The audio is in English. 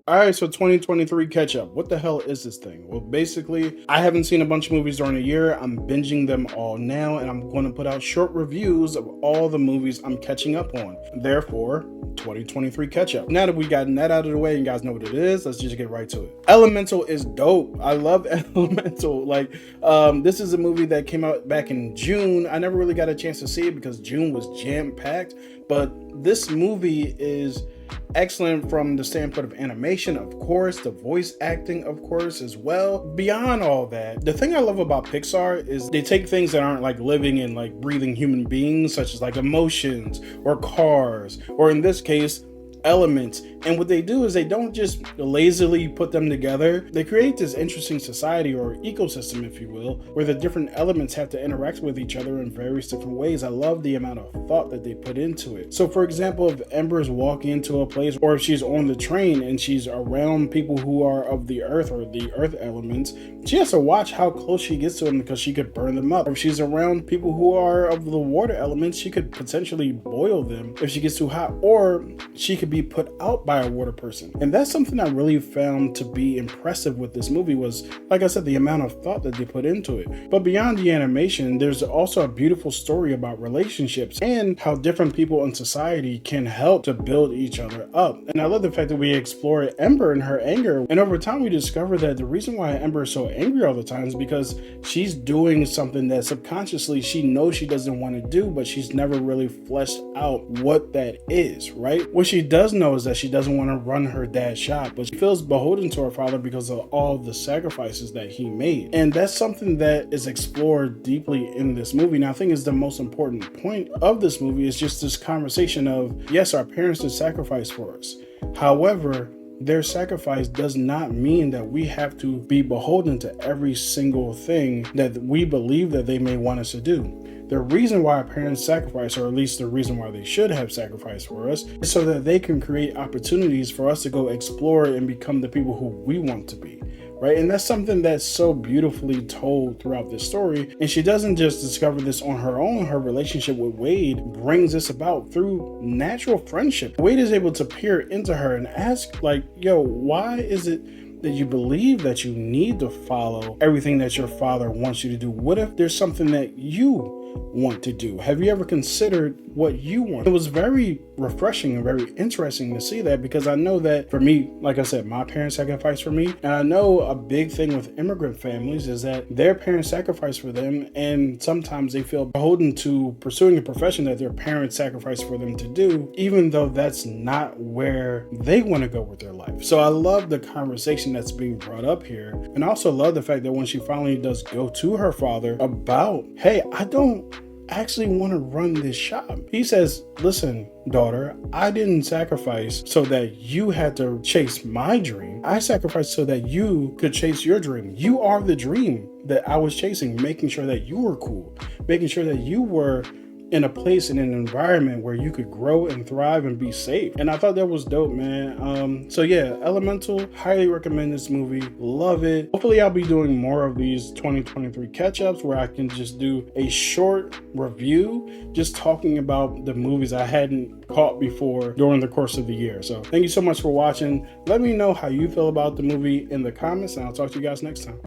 All right, so 2023 catch up. What the hell is this thing? Well, basically, I haven't seen a bunch of movies during the year. I'm binging them all now, and I'm going to put out short reviews of all the movies I'm catching up on. Therefore, 2023 catch up. Now that we gotten that out of the way and you guys know what it is, let's just get right to it. Elemental is dope. I love Elemental. This is a movie that came out back in June. I never really got a chance to see it because June was jam-packed, but this movie is excellent from the standpoint of animation, of course, the voice acting, of course, as well. Beyond all that, the thing I love about Pixar is they take things that aren't like living and like breathing human beings, such as like emotions or cars, or in this case, elements, and what they do is they don't just lazily put them together. They create this interesting society or ecosystem, if you will, where the different elements have to interact with each other in various different ways. I love the amount of thought that they put into it. So for example, if Ember is walking into a place, or if she's on the train and she's around people who are of the earth or the earth elements, she has to watch how close she gets to them because she could burn them up. Or if she's around people who are of the water elements, she could potentially boil them if she gets too hot, or she could be put out by a water person. And that's something I really found to be impressive with this movie was, like I said, the amount of thought that they put into it. But beyond the animation, there's also a beautiful story about relationships and how different people in society can help to build each other up. And I love the fact that we explore Ember and her anger. And over time, we discover that the reason why Ember is so angry all the time is because she's doing something that subconsciously she knows she doesn't want to do, but she's never really fleshed out what that is, right? What she does know is that she doesn't want to run her dad's shop, but she feels beholden to her father because of all the sacrifices that he made. And that's something that is explored deeply in this movie. Now, I think is the most important point of this movie is just this conversation of, yes, our parents did sacrifice for us. However, their sacrifice does not mean that we have to be beholden to every single thing that we believe that they may want us to do. The reason why our parents sacrifice, or at least the reason why they should have sacrificed for us, is so that they can create opportunities for us to go explore and become the people who we want to be, right? And that's something that's so beautifully told throughout this story. And she doesn't just discover this on her own. Her relationship with Wade brings this about through natural friendship. Wade is able to peer into her and ask, like, yo, why is it that you believe that you need to follow everything that your father wants you to do? What if there's something that you want to do? Have you ever considered what you want? It was very refreshing and very interesting to see that, because I know that for me, like I said, my parents sacrificed for me, and I know a big thing with immigrant families is that their parents sacrifice for them, and sometimes they feel beholden to pursuing a profession that their parents sacrificed for them to do, even though that's not where they want to go with their life. So I love the conversation that's being brought up here, and I also love the fact that when she finally does go to her father about, hey, I don't actually want to run this shop. He says, listen, daughter, I didn't sacrifice so that you had to chase my dream. I sacrificed so that you could chase your dream. You are the dream that I was chasing, making sure that you were cool, making sure that you were in a place, in an environment where you could grow and thrive and be safe. And I thought that was dope, man. So yeah, Elemental, highly recommend this movie. Love it. Hopefully I'll be doing more of these 2023 catch-ups where I can just do a short review, just talking about the movies I hadn't caught before during the course of the year. So thank you so much for watching. Let me know how you feel about the movie in the comments, and I'll talk to you guys next time.